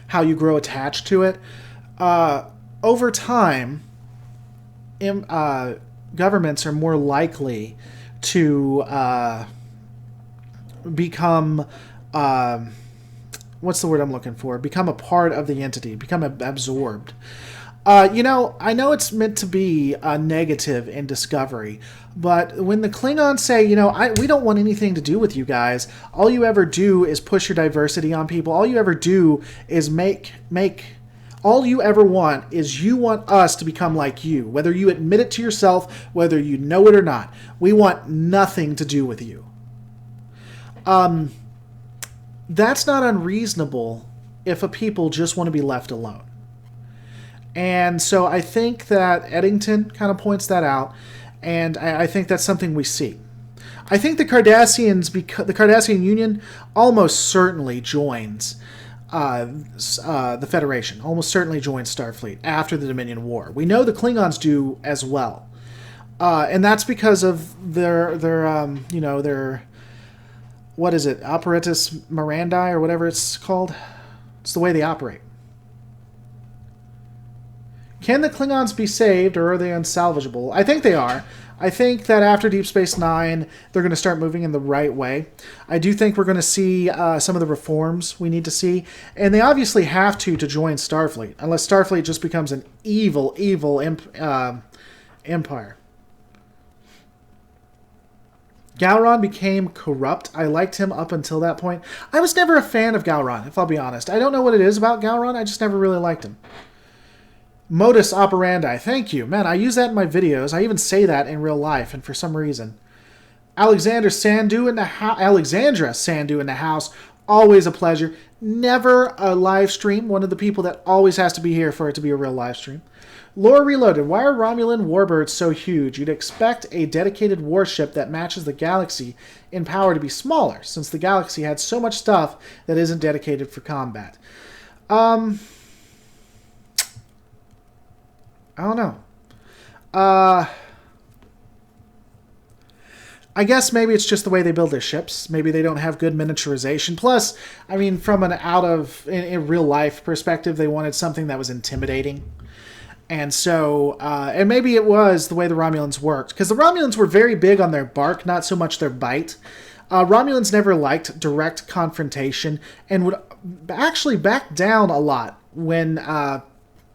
how you grow attached to it. Over time, governments are more likely to become, what's the word I'm looking for? Become a part of the entity, become absorbed. I know it's meant to be a negative in Discovery, but when the Klingons say, we don't want anything to do with you guys, all you ever do is push your diversity on people, all you ever do is all you ever want is you want us to become like you, whether you admit it to yourself, whether you know it or not. We want nothing to do with you. That's not unreasonable if a people just want to be left alone. And so I think that Eddington kind of points that out, and I think that's something we see. I think the Cardassian Union almost certainly joins the Federation, almost certainly joins Starfleet after the Dominion War. We know the Klingons do as well, and that's because of their what is it, Apparatus Mirandi or whatever it's called. It's the way they operate. Can the Klingons be saved, or are they unsalvageable? I think they are. I think that after Deep Space Nine, they're going to start moving in the right way. I do think we're going to see some of the reforms we need to see. And they obviously have to join Starfleet, unless Starfleet just becomes an evil empire. Gowron became corrupt. I liked him up until that point. I was never a fan of Gowron, if I'll be honest. I don't know what it is about Gowron. I just never really liked him. Modus operandi. Thank you. Man, I use that in my videos. I even say that in real life, and for some reason. Alexandra Sandu in the house. Always a pleasure. Never a live stream. One of the people that always has to be here for it to be a real live stream. Lore Reloaded. Why are Romulan warbirds so huge? You'd expect a dedicated warship that matches the galaxy in power to be smaller, since the galaxy had so much stuff that isn't dedicated for combat. I don't know. I guess maybe it's just the way they build their ships. Maybe they don't have good miniaturization. Plus, I mean, from an in real life perspective, they wanted something that was intimidating. And so, and maybe it was the way the Romulans worked. Because the Romulans were very big on their bark, not so much their bite. Romulans never liked direct confrontation and would actually back down a lot when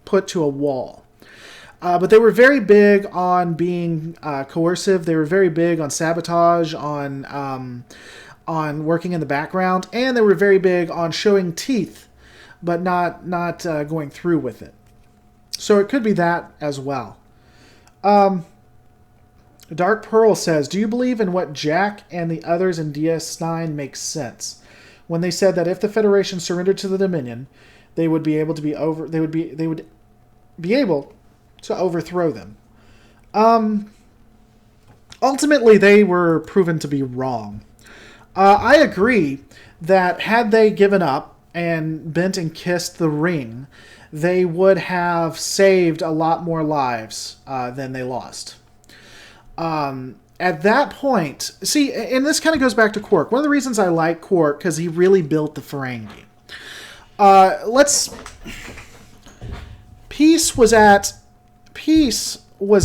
put to a wall. But they were very big on being coercive. They were very big on sabotage, on working in the background, and they were very big on showing teeth, but not going through with it. So it could be that as well. Dark Pearl says, "Do you believe in what Jack and the others in DS9 makes sense when they said that if the Federation surrendered to the Dominion, they would be able to overthrow them?" ultimately, they were proven to be wrong. I agree that had they given up and bent and kissed the ring, they would have saved a lot more lives than they lost. At that point, see, and this kind of goes back to Quark. One of the reasons I like Quark, because he really built the Ferengi. Peace was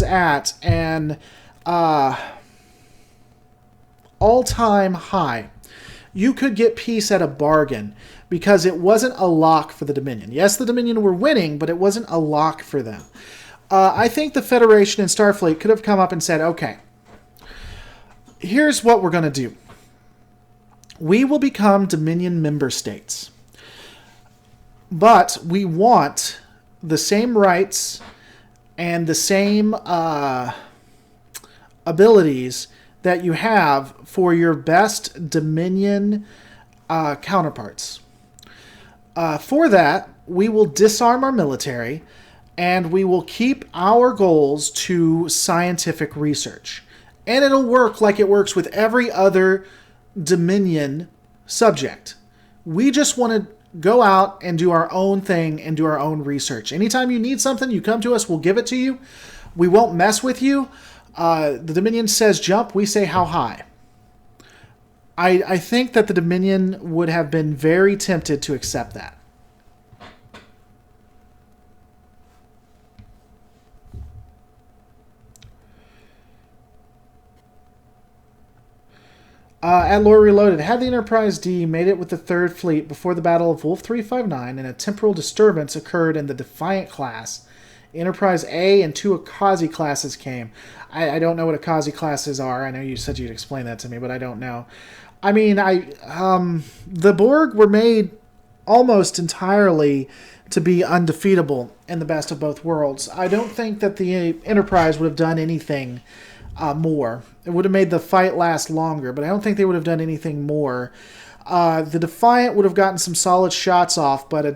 at an all-time high. You could get peace at a bargain because it wasn't a lock for the Dominion. Yes, the Dominion were winning, but it wasn't a lock for them. I think the Federation and Starfleet could have come up and said, okay, here's what we're going to do. We will become Dominion member states. But we want the same rights and the same abilities that you have for your best Dominion counterparts. For that, we will disarm our military and we will keep our goals to scientific research. And it'll work like it works with every other Dominion subject. We just want to go out and do our own thing and do our own research. Anytime you need something, you come to us, we'll give it to you. We won't mess with you. The Dominion says jump, we say how high. I think that the Dominion would have been very tempted to accept that. At Lore Reloaded, had the Enterprise D made it with the Third Fleet before the Battle of Wolf 359 and a temporal disturbance occurred in the Defiant class, Enterprise A and 2 Akazi classes came. I don't know what Akazi classes are. I know you said you'd explain that to me, but I don't know. I mean, the Borg were made almost entirely to be undefeatable in the best of both worlds. I don't think that the Enterprise would have done anything more. It would have made the fight last longer, but I don't think they would have done anything more. The Defiant would have gotten some solid shots off, but one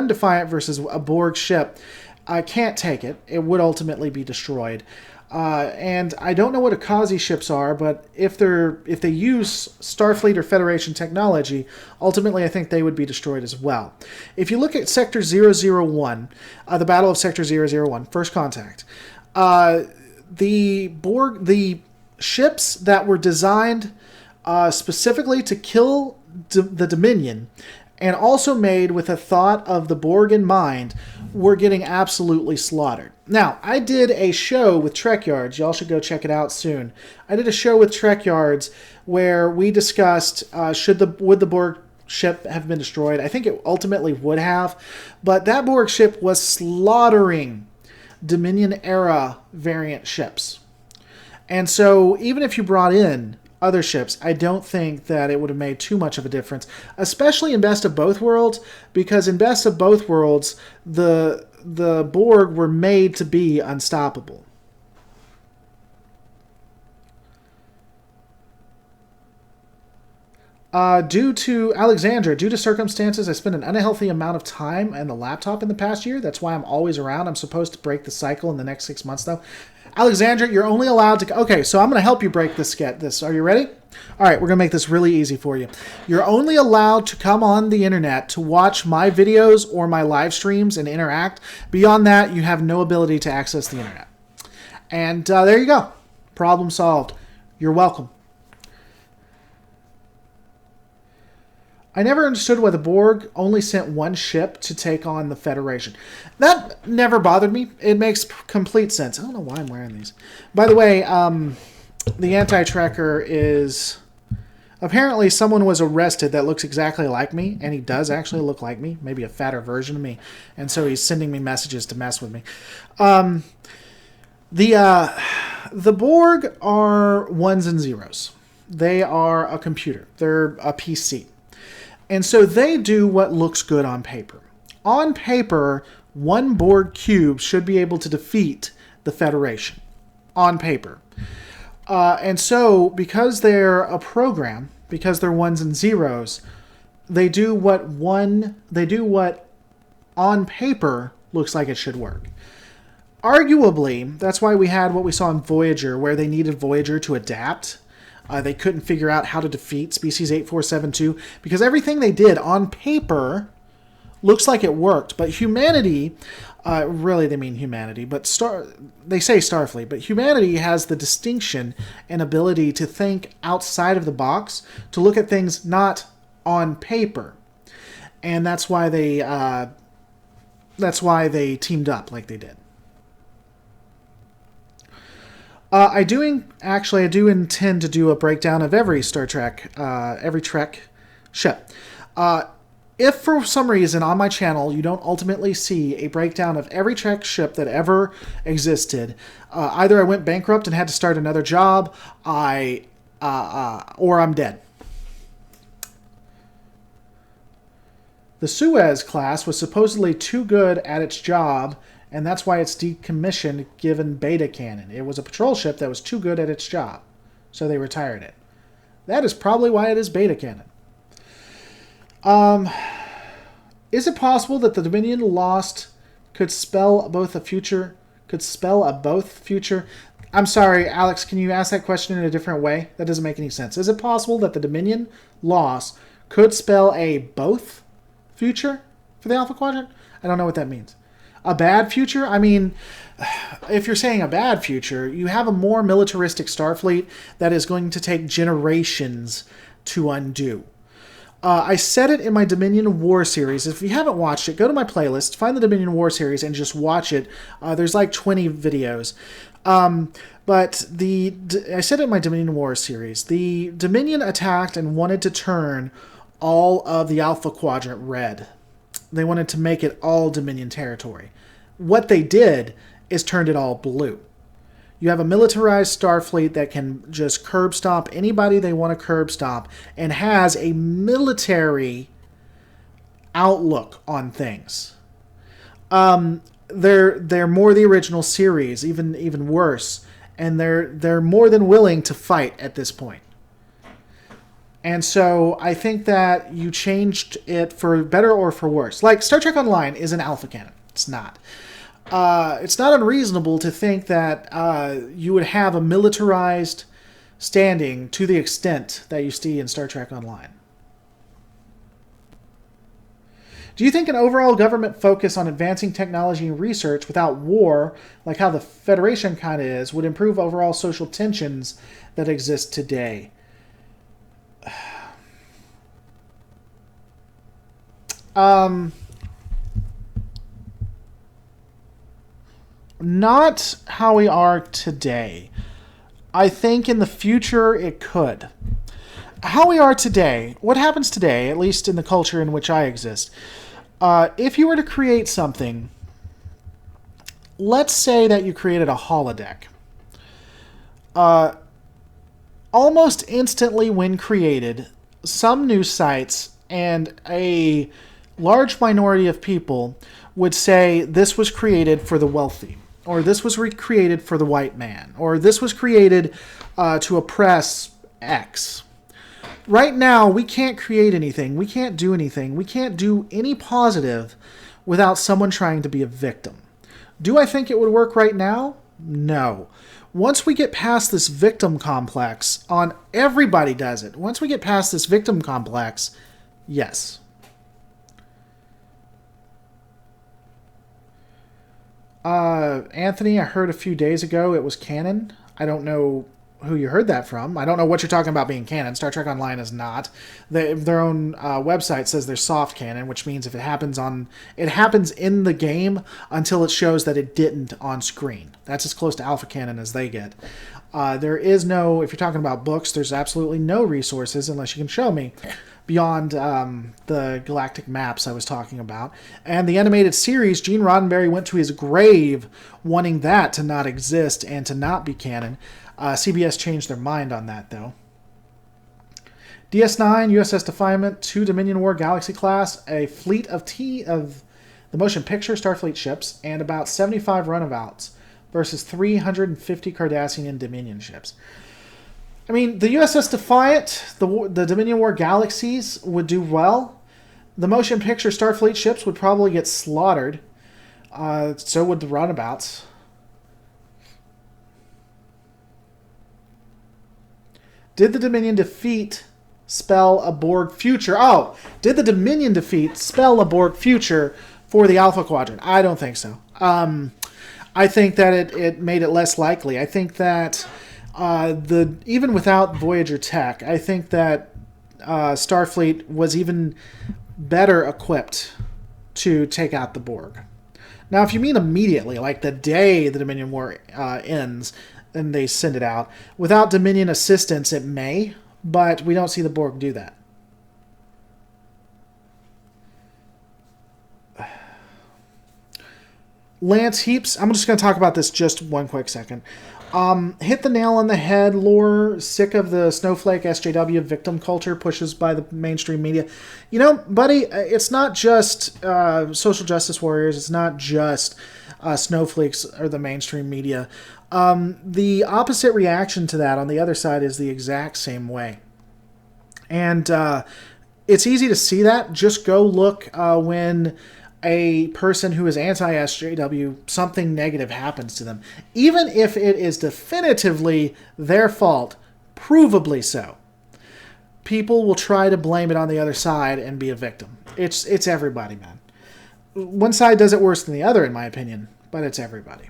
Defiant versus a Borg ship, I can't take it. It would ultimately be destroyed. And I don't know what Akazi ships are, but if they use Starfleet or Federation technology, ultimately I think they would be destroyed as well. If you look at Sector 001, the Battle of Sector 001, First Contact, the ships that were designed specifically to kill the Dominion and also made with a thought of the Borg in mind were getting absolutely slaughtered. Now, I did a show with Trek Yards. Y'all should go check it out soon. I did a show with Trek Yards where we discussed would the Borg ship have been destroyed. I think it ultimately would have, but that Borg ship was slaughtering Dominion-era variant ships. And so even if you brought in other ships, I don't think that it would have made too much of a difference, especially in Best of Both Worlds, because in Best of Both Worlds, the Borg were made to be unstoppable. Due to circumstances, I spent an unhealthy amount of time on the laptop in the past year. That's why I'm always around. I'm supposed to break the cycle in the next 6 months, though. Alexandra, you're only allowed to... Okay, so I'm going to help you break this. Are you ready? All right, we're going to make this really easy for you. You're only allowed to come on the internet to watch my videos or my live streams and interact. Beyond that, you have no ability to access the internet. And there you go. Problem solved. You're welcome. I never understood why the Borg only sent one ship to take on the Federation. That never bothered me. It makes complete sense. I don't know why I'm wearing these. By the way, the anti-tracker is... Apparently someone was arrested that looks exactly like me, and he does actually look like me, maybe a fatter version of me, and so he's sending me messages to mess with me. The Borg are ones and zeros. They are a computer. They're a PC. And so they do what looks good on paper. On paper, one Borg cube should be able to defeat the Federation. On paper. And so, because they're a program, because they're ones and zeros, they do what on paper looks like it should work. Arguably, that's why we had what we saw in Voyager, where they needed Voyager to adapt. They couldn't figure out how to defeat Species 8472 because everything they did on paper looks like it worked. But humanity, really they mean humanity, but they say Starfleet, but humanity has the distinction and ability to think outside of the box, to look at things not on paper. And that's why they teamed up like they did. I do intend to do a breakdown of every Star Trek, every Trek ship. If for some reason on my channel you don't ultimately see a breakdown of every Trek ship that ever existed, either I went bankrupt and had to start another job, or I'm dead. The Suez class was supposedly too good at its job, and that's why it's decommissioned given beta canon. It was a patrol ship that was too good at its job, so they retired it. That is probably why it is beta canon. Is it possible that the Dominion lost could spell a both future? I'm sorry, Alex, can you ask that question in a different way? That doesn't make any sense. Is it possible that the Dominion loss could spell a both future for the Alpha Quadrant? I don't know what that means. A bad future? I mean, if you're saying a bad future, you have a more militaristic Starfleet that is going to take generations to undo. I said it in my Dominion War series. If you haven't watched it, go to my playlist, find the Dominion War series, and just watch it. There's like 20 videos. But I said it in my Dominion War series. The Dominion attacked and wanted to turn all of the Alpha Quadrant red. They wanted to make it all Dominion territory. What they did is turned it all blue. You have a militarized Starfleet that can just curb stomp anybody they want to curb stomp and has a military outlook on things. They're more the original series, even worse, and they're more than willing to fight at this point. And so I think that you changed it for better or for worse. Like, Star Trek Online is an alpha canon. It's not. It's not unreasonable to think that you would have a militarized standing to the extent that you see in Star Trek Online. Do you think an overall government focus on advancing technology and research without war, like how the Federation kind of is, would improve overall social tensions that exist today? Not how we are today. I think in the future it could. How we are today, what happens today, at least in the culture in which I exist, if you were to create something, let's say that you created a holodeck. Almost instantly when created, some news sites and a large minority of people would say this was created for the wealthy, or this was recreated for the white man, or this was created to oppress X. Right now, we can't create anything. We can't do anything. We can't do any positive without someone trying to be a victim. Do I think it would work right now? No. Once we get past this victim complex, everybody does it. Once we get past this victim complex, yes. Anthony, I heard a few days ago it was canon. I don't know who you heard that from. I don't know what you're talking about being canon. Star Trek Online is not. Their own website says they're soft canon, which means if it happens in the game until it shows that it didn't on screen. That's as close to alpha canon as they get. There is no, if you're talking about books, there's absolutely no resources unless you can show me beyond the galactic maps I was talking about. And the animated series, Gene Roddenberry went to his grave wanting that to not exist and to not be canon. CBS changed their mind on that, though. DS9, USS Defiant, 2 Dominion War Galaxy class, a fleet of the motion picture Starfleet ships, and about 75 runabouts versus 350 Cardassian and Dominion ships. I mean, the USS Defiant, the Dominion War Galaxies would do well. The motion picture Starfleet ships would probably get slaughtered. So would the runabouts. Did the Dominion defeat spell a Borg future? Oh, did the Dominion defeat spell a Borg future for the Alpha Quadrant? I don't think so. I think that it made it less likely. I think that even without Voyager tech, I think that Starfleet was even better equipped to take out the Borg. Now, if you mean immediately, like the day the Dominion War ends, and they send it out, without Dominion assistance, it may, but we don't see the Borg do that. Lance Heaps, I'm just going to talk about this just one quick second. Hit the nail on the head, lore. Sick of the snowflake SJW victim culture pushes by the mainstream media. You know, buddy, it's not just social justice warriors. It's not just snowflakes or the mainstream media. The opposite reaction to that on the other side is the exact same way. And it's easy to see that. Just go look when a person who is anti-SJW, something negative happens to them. Even if it is definitively their fault, provably so, people will try to blame it on the other side and be a victim. It's everybody, man. One side does it worse than the other, in my opinion, but it's everybody.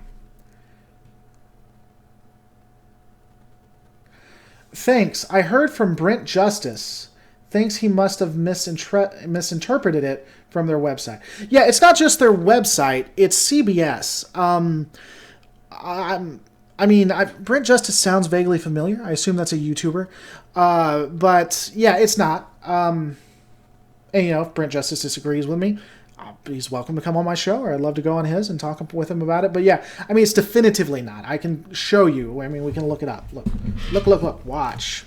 Thanks. I heard from Brent Justice. Thinks he must have misinterpreted it from their website. Yeah, it's not just their website. It's CBS. Brent Justice sounds vaguely familiar. I assume that's a YouTuber. But, yeah, it's not. And, if Brent Justice disagrees with me, he's welcome to come on my show, or I'd love to go on his and talk with him about it. But, yeah, it's definitively not. I can show you. We can look it up. Look. Watch.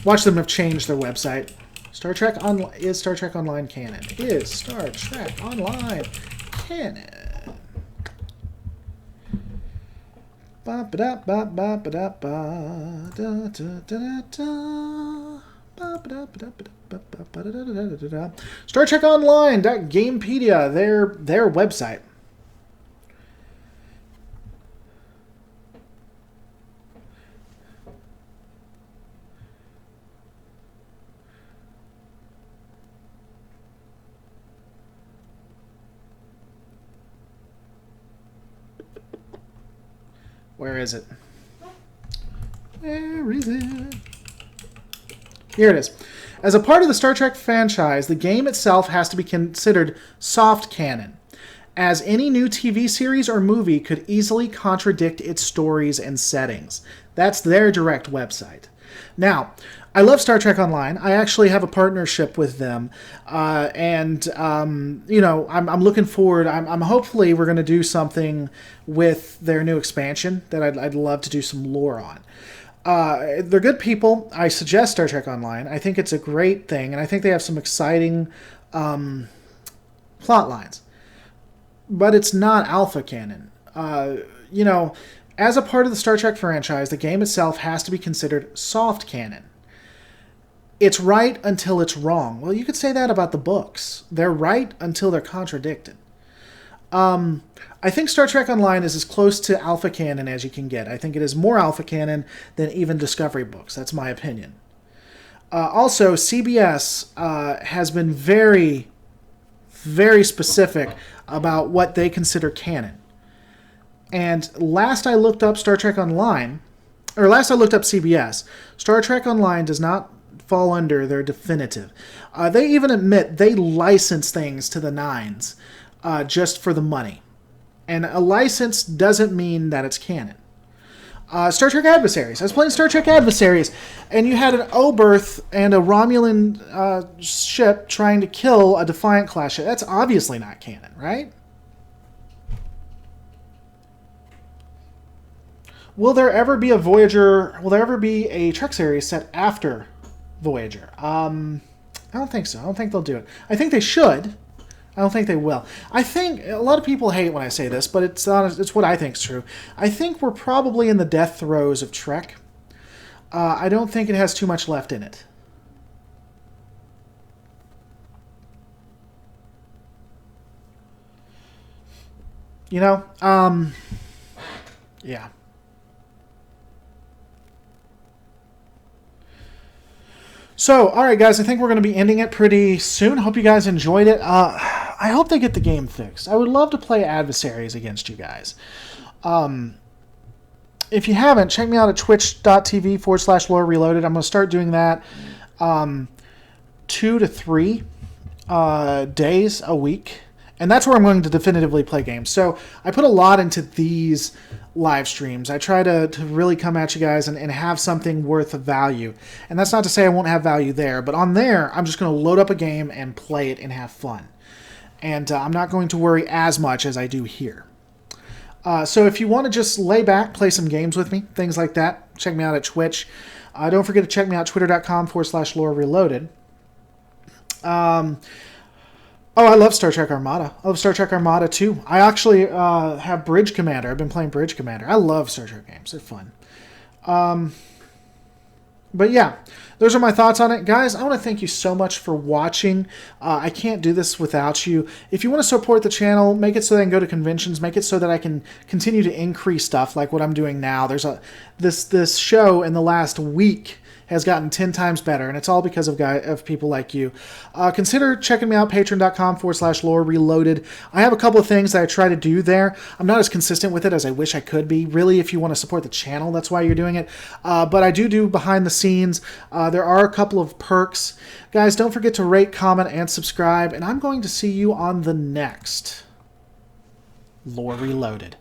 Watch them have changed their website. Is Star Trek Online canon? Is Star Trek Online canon? Star Trek Online Gamepedia, their website. Where is it? Where is it? Here it is. As a part of the Star Trek franchise, the game itself has to be considered soft canon, as any new TV series or movie could easily contradict its stories and settings. That's their direct website. Now, I love Star Trek Online. I actually have a partnership with them, I'm looking forward. I'm hopefully we're going to do something with their new expansion that I'd love to do some lore on. They're good people. I suggest Star Trek Online. I think it's a great thing, and I think they have some exciting plot lines. But it's not alpha canon. As a part of the Star Trek franchise, the game itself has to be considered soft canon. It's right until it's wrong. Well, you could say that about the books. They're right until they're contradicted. I think Star Trek Online is as close to alpha canon as you can get. I think it is more alpha canon than even Discovery books. That's my opinion. Also, CBS has been very, very specific about what they consider canon. And last I looked up CBS, Star Trek Online does not fall under their definitive. They even admit they license things to the nines just for the money. And a license doesn't mean that it's canon. Star Trek Adversaries. I was playing Star Trek Adversaries, and you had an Oberth and a Romulan ship trying to kill a Defiant class ship. That's obviously not canon, right? Will there ever be a Trek series set after Voyager? I don't think so. I don't think they'll do it. I think they should. I don't think they will. I think a lot of people hate when I say this, but it's what I think is true. I think we're probably in the death throes of Trek. I don't think it has too much left in it. Yeah. So, all right, guys, I think we're going to be ending it pretty soon. Hope you guys enjoyed it. I hope they get the game fixed. I would love to play adversaries against you guys. If you haven't, check me out at twitch.tv/Lore Reloaded. I'm going to start doing that 2 to 3 days a week. And that's where I'm going to definitively play games. So I put a lot into these live streams. I try to really come at you guys and have something worth of value. And that's not to say I won't have value there. But on there, I'm just going to load up a game and play it and have fun. And I'm not going to worry as much as I do here. So if you want to just lay back, play some games with me, things like that, check me out at Twitch. Don't forget to check me out, twitter.com/Lore Reloaded. Oh, I love Star Trek Armada. I love Star Trek Armada, too. I actually have Bridge Commander. I've been playing Bridge Commander. I love Star Trek games. They're fun. But yeah, those are my thoughts on it. Guys, I want to thank you so much for watching. I can't do this without you. If you want to support the channel, make it so that I can go to conventions. Make it so that I can continue to increase stuff like what I'm doing now. There's this show in the last week has gotten 10 times better, and it's all because of people like you. Consider checking me out, patreon.com/Lore Reloaded. I have a couple of things that I try to do there. I'm not as consistent with it as I wish I could be. Really, if you want to support the channel, that's why you're doing it. But I do behind the scenes. There are a couple of perks. Guys, don't forget to rate, comment, and subscribe, and I'm going to see you on the next Lore Reloaded.